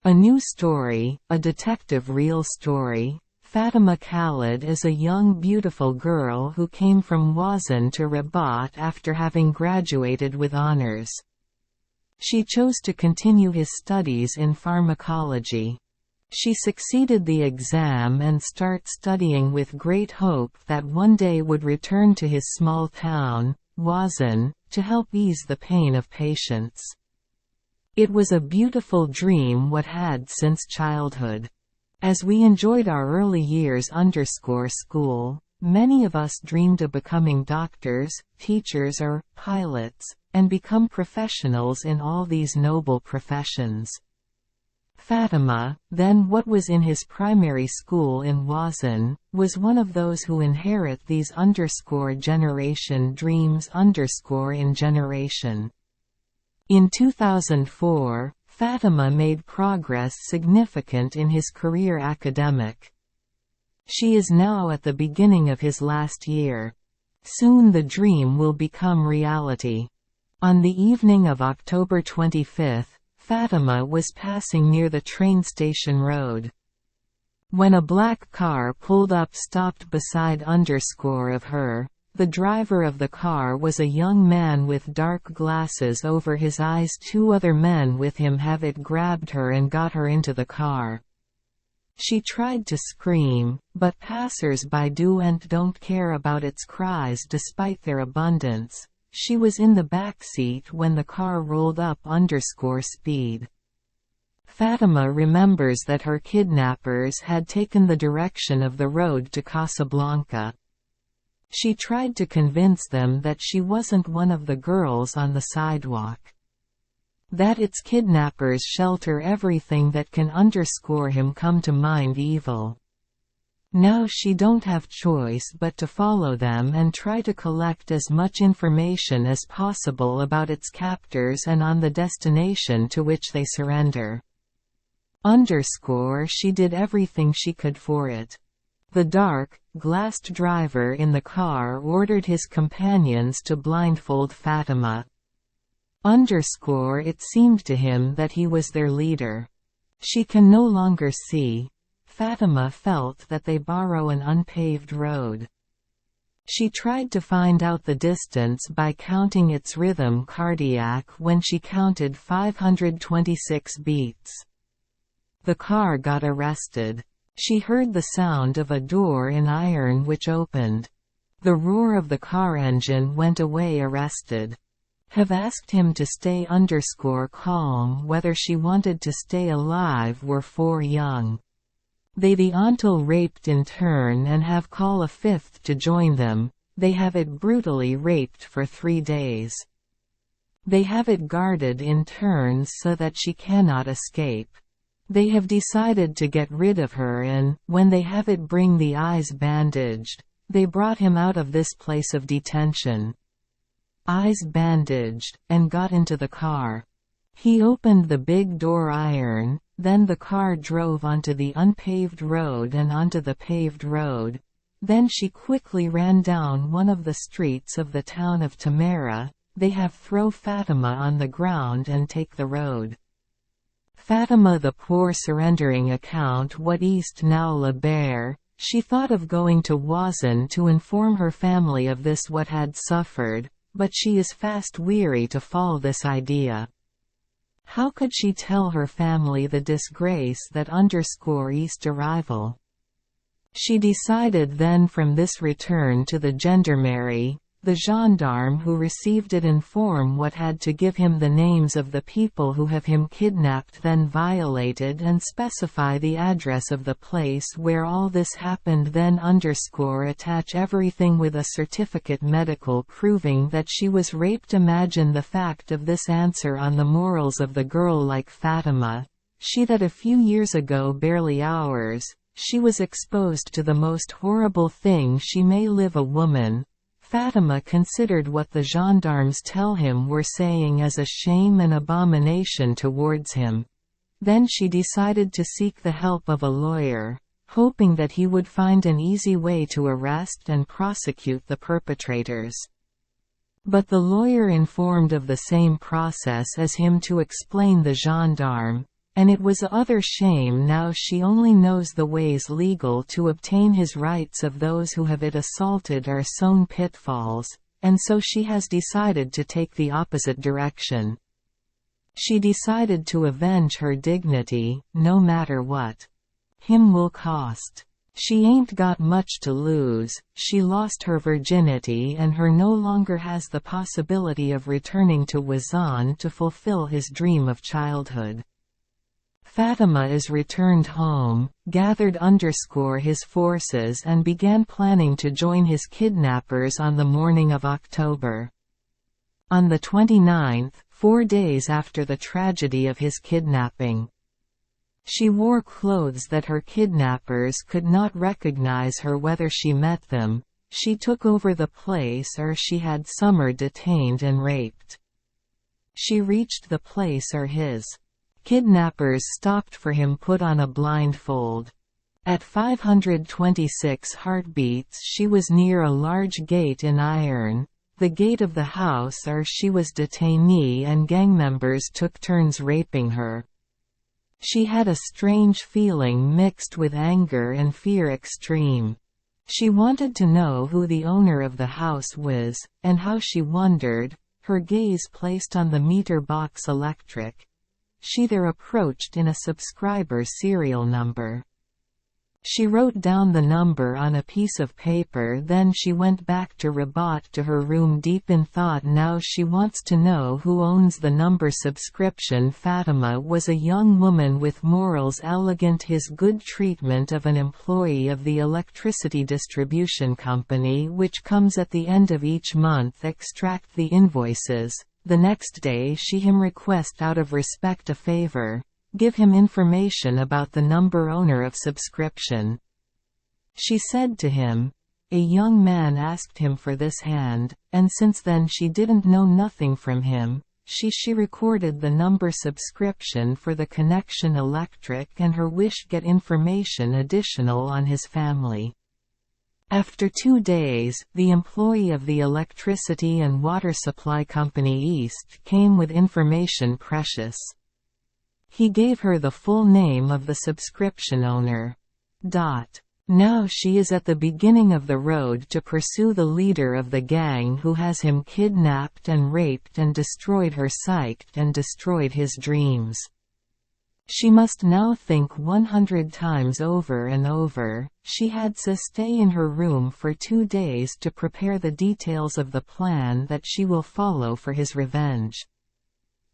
A new story, a detective real story. Fatima Khalid is a young beautiful girl who came from Wazan to Rabat after having graduated with honors. She chose to continue his studies in pharmacology. She succeeded the exam and start studying with great hope that one day would return to his small town, Wazan, to help ease the pain of patients. It was a beautiful dream what had since childhood. As we enjoyed our early years school, many of us dreamed of becoming doctors, teachers or pilots, and become professionals in all these noble professions. Fatima, then what was in his primary school in Wazan, was one of those who inherit these generation dreams in generation. In 2004, Fatima made progress significant in his career academic. She is now at the beginning of his last year. Soon the dream will become reality. On the evening of October 25, Fatima was passing near the train station road. When a black car pulled up stopped beside of her. The driver of the car was a young man with dark glasses over his eyes. Two other men with him have grabbed her and got her into the car. She tried to scream, but passers-by don't care about its cries despite their abundance. She was in the back seat when the car rolled up speed. Fatima remembers that her kidnappers had taken the direction of the road to Casablanca. She tried to convince them that she wasn't one of the girls on the sidewalk. That its kidnappers shelter everything that can him come to mind evil. Now she don't have choice but to follow them and try to collect as much information as possible about its captors and on the destination to which they surrender. She did everything she could for it. The dark, glassed driver in the car ordered his companions to blindfold Fatima. It seemed to him that he was their leader. She can no longer see. Fatima felt that they borrow an unpaved road. She tried to find out the distance by counting its rhythm cardiac when she counted 526 beats. The car got arrested. She heard the sound of a door in iron which opened. The roar of the car engine went away arrested. Have asked him to stay calm whether she wanted to stay alive were four young. They the until raped in turn and have call a fifth to join them. They have it brutally raped for 3 days. They have it guarded in turns so that she cannot escape. They have decided to get rid of her and, when they have it bring the eyes bandaged, they brought him out of this place of detention. Eyes bandaged, and got into the car. He opened the big door iron, then the car drove onto the unpaved road and onto the paved road. Then she quickly ran down one of the streets of the town of Tamara. They have throw Fatima on the ground and take the road. Fatima the poor surrendering account what East now la Bear, she thought of going to Wazan to inform her family of this what had suffered, but she is fast weary to fall this idea. How could she tell her family the disgrace that East arrival? She decided then from this return to the gendarmerie. The gendarme who received it inform what had to give him the names of the people who have him kidnapped then violated and specify the address of the place where all this happened then attach everything with a certificate medical proving that she was raped. Imagine the fact of this answer on the morals of the girl like Fatima. She that a few years ago barely hours, she was exposed to the most horrible thing she may live a woman. Fatima considered what the gendarmes tell him were saying as a shame and abomination towards him. Then she decided to seek the help of a lawyer, hoping that he would find an easy way to arrest and prosecute the perpetrators. But the lawyer informed of the same process as him to explain the gendarme, And it was a other shame now she only knows the ways legal to obtain his rights of those who have it assaulted or sown pitfalls, and so she has decided to take the opposite direction. She decided to avenge her dignity, no matter what. Him will cost. She ain't got much to lose, she lost her virginity and her no longer has the possibility of returning to Wazan to fulfill his dream of childhood. Fatima is returned home, gathered his forces and began planning to join his kidnappers on the morning of October. On the 29th, 4 days after the tragedy of his kidnapping. She wore clothes that her kidnappers could not recognize her whether she met them. She took over the place or she had Summer detained and raped. She reached the place or his kidnappers stopped for him, put on a blindfold. At 526 heartbeats she was near a large gate in iron, the gate of the house or she was detainee and gang members took turns raping her. She had a strange feeling mixed with anger and fear extreme. She wanted to know who the owner of the house was, and how she wondered, her gaze placed on the meter box electric. She there approached in a subscriber's serial number. She wrote down the number on a piece of paper, then she went back to Rabat to her room deep in thought. Now she wants to know who owns the number subscription. Fatima was a young woman with morals elegant. His good treatment of an employee of the electricity distribution company which comes at the end of each month extract the invoices. The next day she him request out of respect a favor. Give him information about the number owner of subscription. She said to him. A young man asked him for this hand, and since then she didn't know nothing from him. She recorded the number subscription for the connection electric and her wish get information additional on his family. After 2 days, the employee of the electricity and water supply company East came with information precious. He gave her the full name of the subscription owner. Now she is at the beginning of the road to pursue the leader of the gang who has him kidnapped and raped and destroyed her psyche and destroyed his dreams. She must now think 100 times over and over. She had to stay in her room for 2 days to prepare the details of the plan that she will follow for his revenge.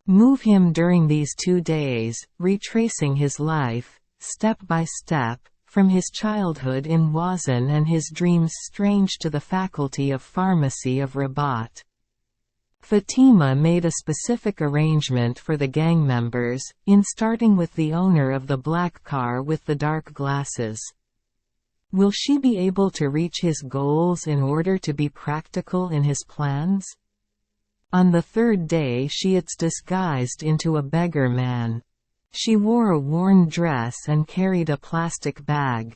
Move him during these 2 days, retracing his life, step by step, from his childhood in Wazan and his dreams strange to the faculty of pharmacy of Rabat. Fatima made a specific arrangement for the gang members, in starting with the owner of the black car with the dark glasses. Will she be able to reach his goals in order to be practical in his plans? On the 3rd day she is disguised into a beggar man. She wore a worn dress and carried a plastic bag.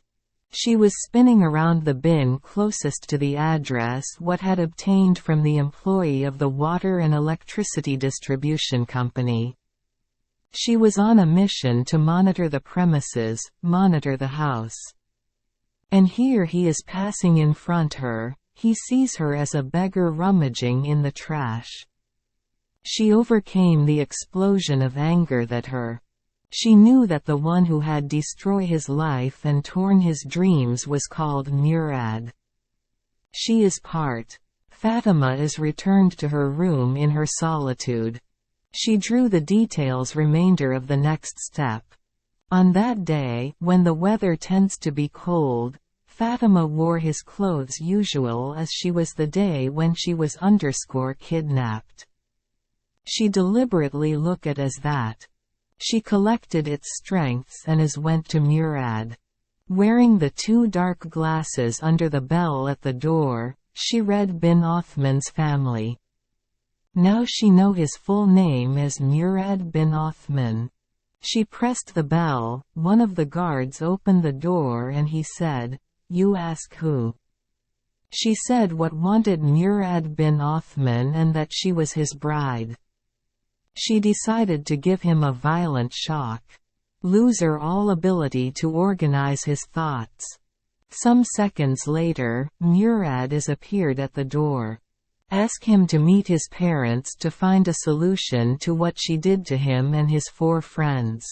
She was spinning around the bin closest to the address what had obtained from the employee of the water and electricity distribution company. She was on a mission to monitor the premises, monitor the house. And here he is passing in front her. He sees her as a beggar rummaging in the trash. She overcame the explosion of anger that her. She knew that the one who had destroyed his life and torn his dreams was called Murad. She is part. Fatima is returned to her room in her solitude. She drew the details remainder of the next step. On that day, when the weather tends to be cold, Fatima wore his clothes usual as she was the day when she was kidnapped. She deliberately looked at as that. She collected its strengths and as went to Murad. Wearing the 2 dark glasses under the bell at the door, she read bin Othman's family. Now she know his full name as Murad bin Othman. She pressed the bell, one of the guards opened the door and he said, "You ask who?" She said what wanted Murad bin Othman and that she was his bride. She decided to give him a violent shock. loser all ability to organize his thoughts. Some seconds later, Murad is appeared at the door. Ask him to meet his parents to find a solution to what she did to him and his 4 friends.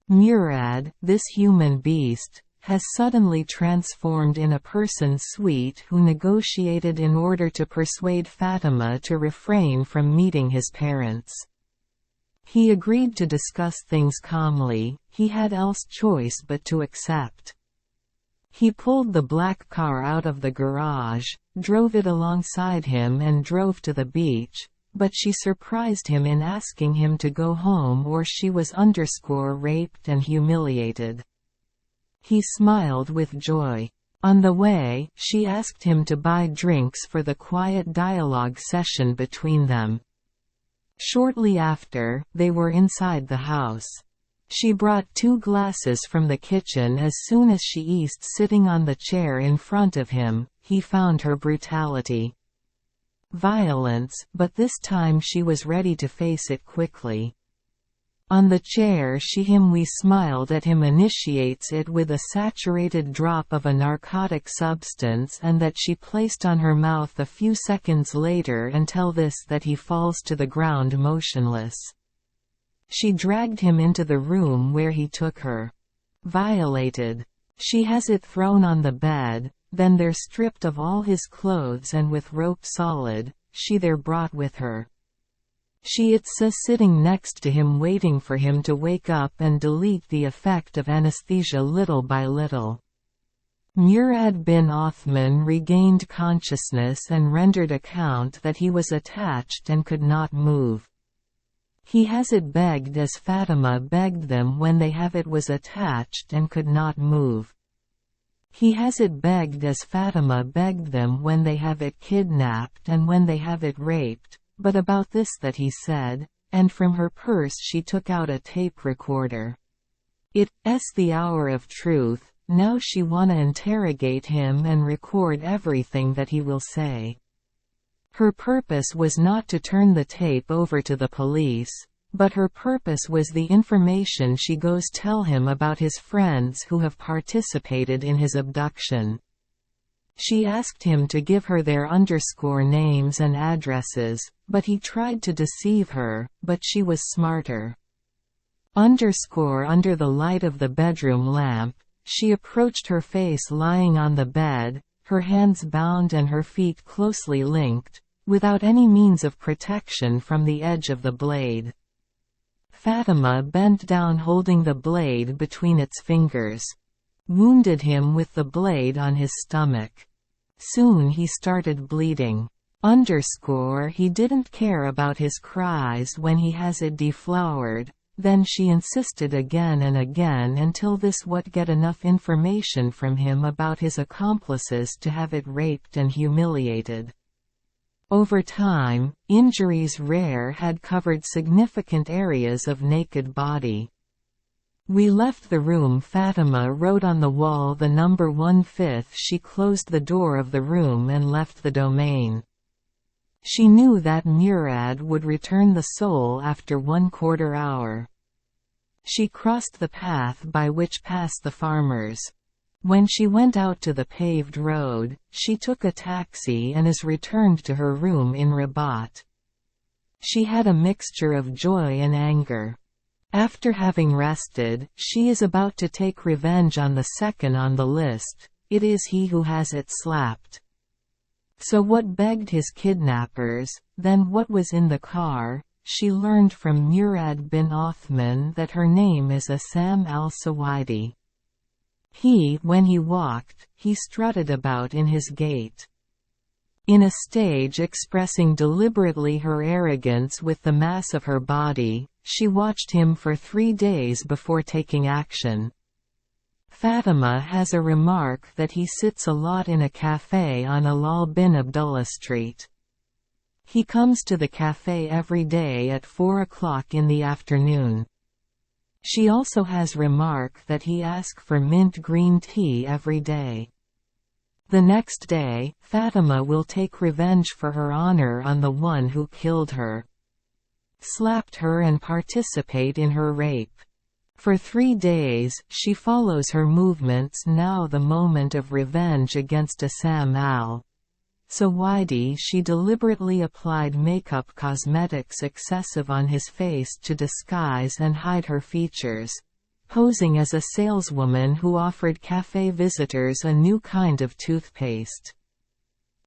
Murad, this human beast, has suddenly transformed in a person sweet who negotiated in order to persuade Fatima to refrain from meeting his parents. He agreed to discuss things calmly, he had else choice but to accept. He pulled the black car out of the garage, drove it alongside him and drove to the beach, but she surprised him in asking him to go home or she was raped and humiliated. He smiled with joy. On the way, she asked him to buy drinks for the quiet dialogue session between them. Shortly after, they were inside the house. She brought 2 glasses from the kitchen. As soon as she eased sitting on the chair in front of him, he found her brutality. Violence, but this time she was ready to face it quickly. On the chair we smiled at him, initiates it with a saturated drop of a narcotic substance and that she placed on her mouth a few seconds later until that he falls to the ground motionless. She dragged him into the room where he took her. Violated. She has it thrown on the bed, then they're stripped of all his clothes and with rope solid, she they're brought with her. She it's sitting next to him waiting for him to wake up and delete the effect of anesthesia little by little. Murad bin Othman regained consciousness and rendered account that he was attached and could not move. He has it begged as Fatima begged them when they have it was attached and could not move. He has it begged as Fatima begged them when they have it kidnapped and when they have it raped. But about this that he said, and from her purse she took out a tape recorder. It's the hour of truth, now she wanna interrogate him and record everything that he will say. Her purpose was not to turn the tape over to the police, but her purpose was the information she goes tell him about his friends who have participated in his abduction. She asked him to give her their names and addresses, but he tried to deceive her, but she was smarter. Under the light of the bedroom lamp, she approached her face lying on the bed, her hands bound and her feet closely linked, without any means of protection from the edge of the blade. Fatima bent down holding the blade between its fingers. Wounded him with the blade on his stomach. Soon he started bleeding. He didn't care about his cries when he has it deflowered, then she insisted again and again until would get enough information from him about his accomplices to have it raped and humiliated. Over time, injuries had covered significant areas of naked body. We left the room. Fatima wrote on the wall the number 1/5. She closed the door of the room and left the domain. She knew that Murad would return the soul after 1/4 hour. She crossed the path by which passed the farmers. When she went out to the paved road, she took a taxi and returned to her room in Rabat. She had a mixture of joy and anger. After having rested, she is about to take revenge on the second on the list. It is he who has it slapped. So what begged his kidnappers, then what was in the car? She learned from Murad bin Othman that her name is Assam al-Sawaidi. When he walked, he strutted about in his gait. In a stage expressing deliberately her arrogance with the mass of her body, she watched him for 3 days before taking action. Fatima has a remark that he sits a lot in a café on Alal bin Abdullah Street. He comes to the café every day at 4 o'clock in the afternoon. She also has remark that he asks for mint green tea every day. The next day, Fatima will take revenge for her honor on the one who killed her, slapped her and participate in her rape. For 3 days, she follows her movements. Now the moment of revenge against Assam al-Sawaidi. She deliberately applied makeup cosmetics excessive on his face to disguise and hide her features, posing as a saleswoman who offered cafe visitors a new kind of toothpaste.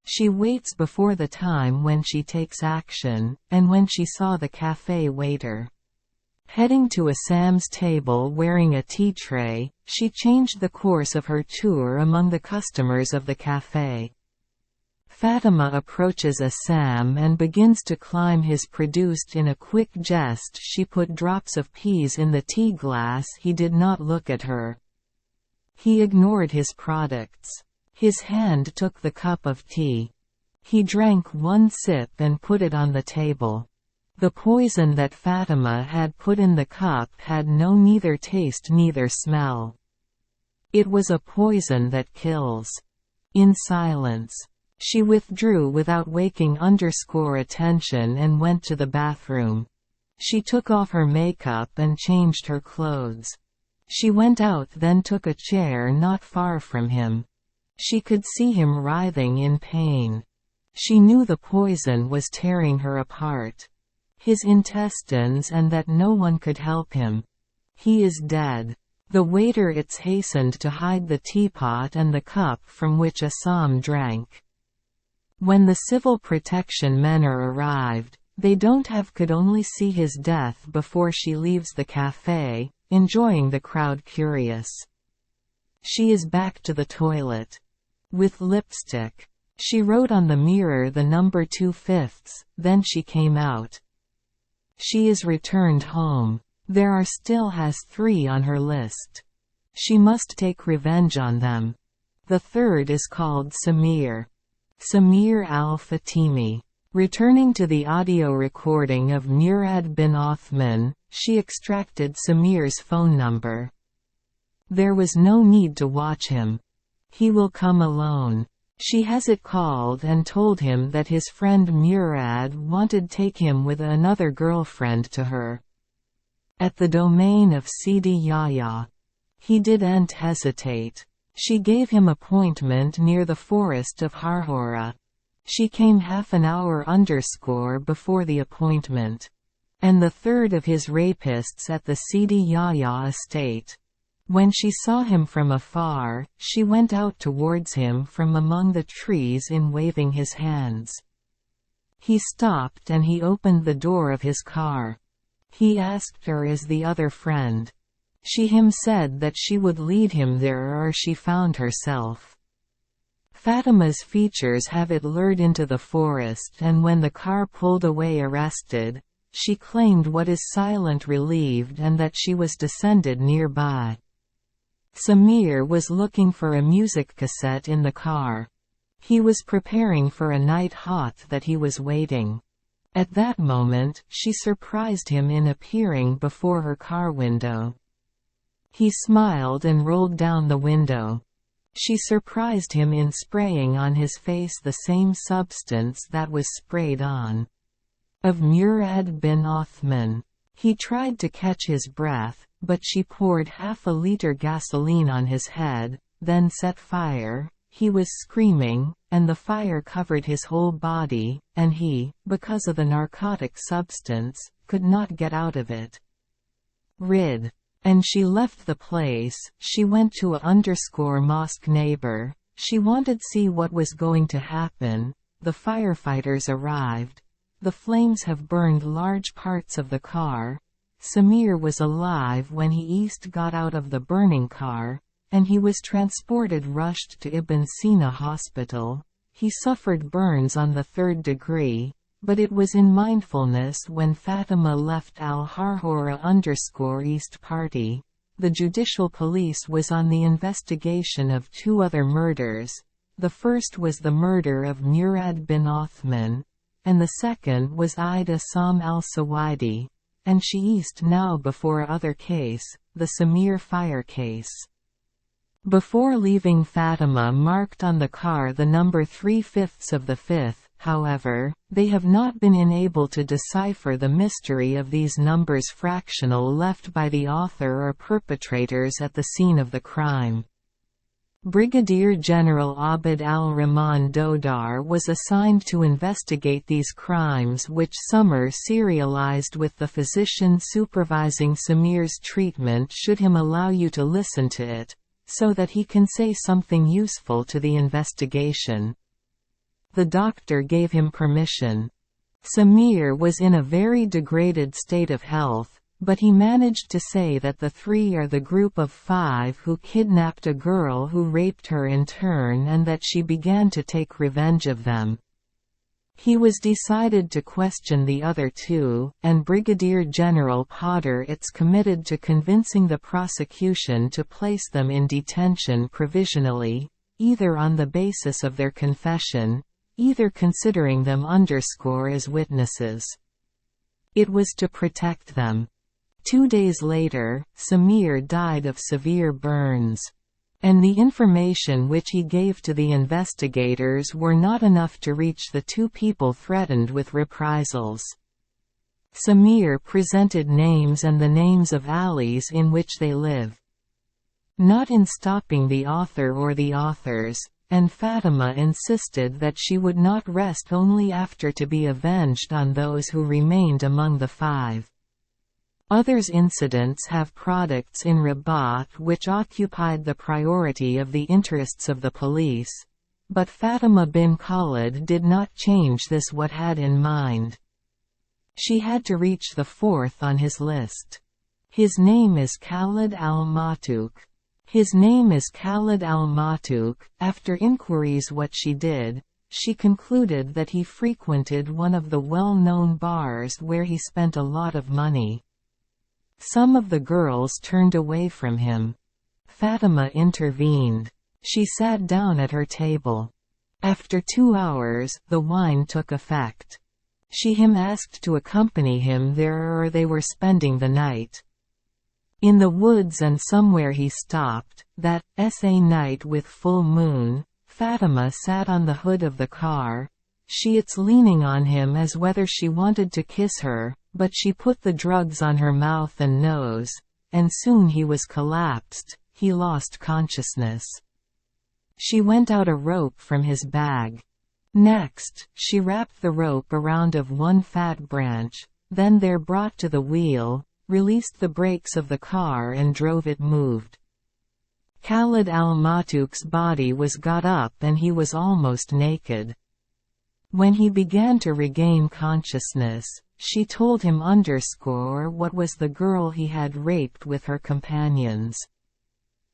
She waits before the time when she takes action, and when she saw the cafe waiter heading to Assam's table wearing a tea tray, she changed the course of her tour among the customers of the cafe. Fatima approaches Assam and begins to climb his produced in a quick jest. She put drops of peas in the tea glass. He did not look at her. He ignored his products. His hand took the cup of tea. He drank one sip and put it on the table. The poison that Fatima had put in the cup had no neither taste neither smell. It was a poison that kills. In silence, she withdrew without waking attention and went to the bathroom. She took off her makeup and changed her clothes. She went out, then took a chair not far from him. She could see him writhing in pain. She knew the poison was tearing her apart. His intestines, and that no one could help him. He is dead. The waiter hastened to hide the teapot and the cup from which Assam drank. When the civil protection men arrived, they could only see his death before she leaves the cafe, enjoying the crowd curious. She is back to the toilet. With lipstick. She wrote on the mirror the number 2/5, then she came out. She is returned home. There are still has 3 on her list. She must take revenge on them. The third is called Samir. Samir al-Fatimi. Returning to the audio recording of Murad bin Othman, she extracted Samir's phone number. There was no need to watch him. He will come alone. She has it called and told him that his friend Murad wanted take him with another girlfriend to her. At the domain of Sidi Yahya. He didn't hesitate. She gave him appointment near the forest of Harhora. She came half an hour before the appointment. And the third of his rapists at the Sidi Yahya estate. When she saw him from afar, she went out towards him from among the trees waving his hands. He stopped and he opened the door of his car. He asked her as the other friend. She said that she would lead him there or she found herself. Fatima's features have it lured into the forest, and when the car pulled away arrested, she claimed what is silent relieved and that she was descended nearby. Samir was looking for a music cassette in the car. He was preparing for a night hot that he was waiting. At that moment, she surprised him in appearing before her car window. He smiled and rolled down the window. She surprised him in spraying on his face the same substance that was sprayed on of Murad bin Othman. He tried to catch his breath, but she poured half a liter gasoline on his head, then set fire. He was screaming, and the fire covered his whole body, and he, because of the narcotic substance, could not get out of it. Rid. And she left the place. She went to a mosque neighbor. She wanted to see what was going to happen. The firefighters arrived. The flames have burned large parts of the car. Samir was alive when he got out of the burning car, and he was rushed to Ibn Sina Hospital. He suffered burns on the 3rd degree, but it was in mindfulness when Fatima left Al-Harhora East Party. The judicial police was on the investigation of 2 other murders. The first was the murder of Murad bin Othman, and the second was Assam al-Sawaidi, and she now before other case, the Samir fire case. Before leaving, Fatima marked on the car the number 3/5 of the 5th. however, they have not been able to decipher the mystery of these numbers fractional left by the author or perpetrators at the scene of the crime. Brigadier General Abd al-Rahman Dodar was assigned to investigate these crimes, which Summer serialized with the physician supervising Samir's treatment should him allow you to listen to it, so that he can say something useful to the investigation. The doctor gave him permission. Samir was in a very degraded state of health, but he managed to say that the three are the group of 5 who kidnapped a girl who raped her in turn and that she began to take revenge of them. He was decided to question the other 2, and Brigadier General Potter is committed to convincing the prosecution to place them in detention provisionally, either on the basis of their confession, either considering them as witnesses. It was to protect them. 2 days later, Samir died of severe burns. And the information which he gave to the investigators were not enough to reach the 2 people threatened with reprisals. Samir presented names and the names of alleys in which they live. Not in stopping the author or the authors, and Fatima insisted that she would not rest only after to be avenged on those who remained among the 5. Others incidents have products in Rabat which occupied the priority of the interests of the police, but Fatima bin Khalid did not change this what had in mind. She had to reach the 4th on his list. His name is Khalid al-Matouk. His name is Khalid al-Matouk. After inquiries what she did, she concluded that he frequented one of the well-known bars where he spent a lot of money. Some of the girls turned away from him. Fatima intervened. She sat down at her table. After 2 hours, the wine took effect. She him asked to accompany him there or they were spending the night. In the woods and somewhere he stopped, that a night with full moon, Fatima sat on the hood of the car, she it's leaning on him as whether she wanted to kiss her, but she put the drugs on her mouth and nose, and soon he was collapsed, he lost consciousness. She went out a rope from his bag. Next, she wrapped the rope around of one fat branch, then they're brought to the wheel, released the brakes of the car and drove it moved. Khalid al-Matouk's body was got up and he was almost naked. When he began to regain consciousness, she told him what was the girl he had raped with her companions.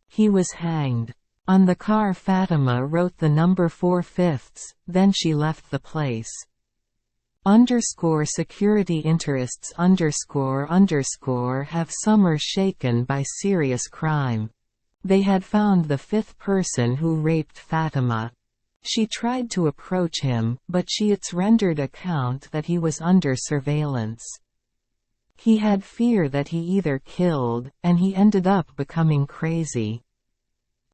He was hanged. On the car Fatima wrote the number 4/5, then she left the place. Security interests have Summer shaken by serious crime. They had found the 5th person who raped Fatima. She tried to approach him, but she rendered account that he was under surveillance. He had fear that he either killed, and he ended up becoming crazy.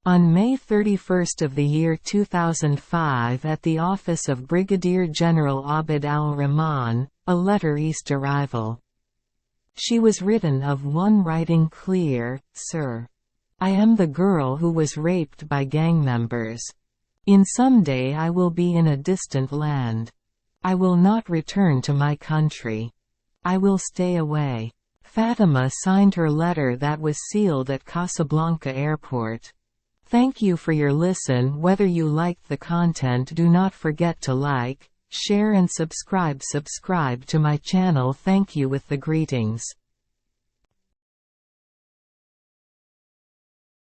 On May 31 of the year 2005 at the office of Brigadier General Abd al-Rahman, a letter East arrival. She was written of one writing clear, Sir. I am the girl who was raped by gang members. In some day I will be in a distant land. I will not return to my country. I will stay away. Fatima signed her letter that was sealed at Casablanca Airport. Thank you for your listen. Whether you liked the content, do not forget to like, share and subscribe to my channel. Thank you with the greetings.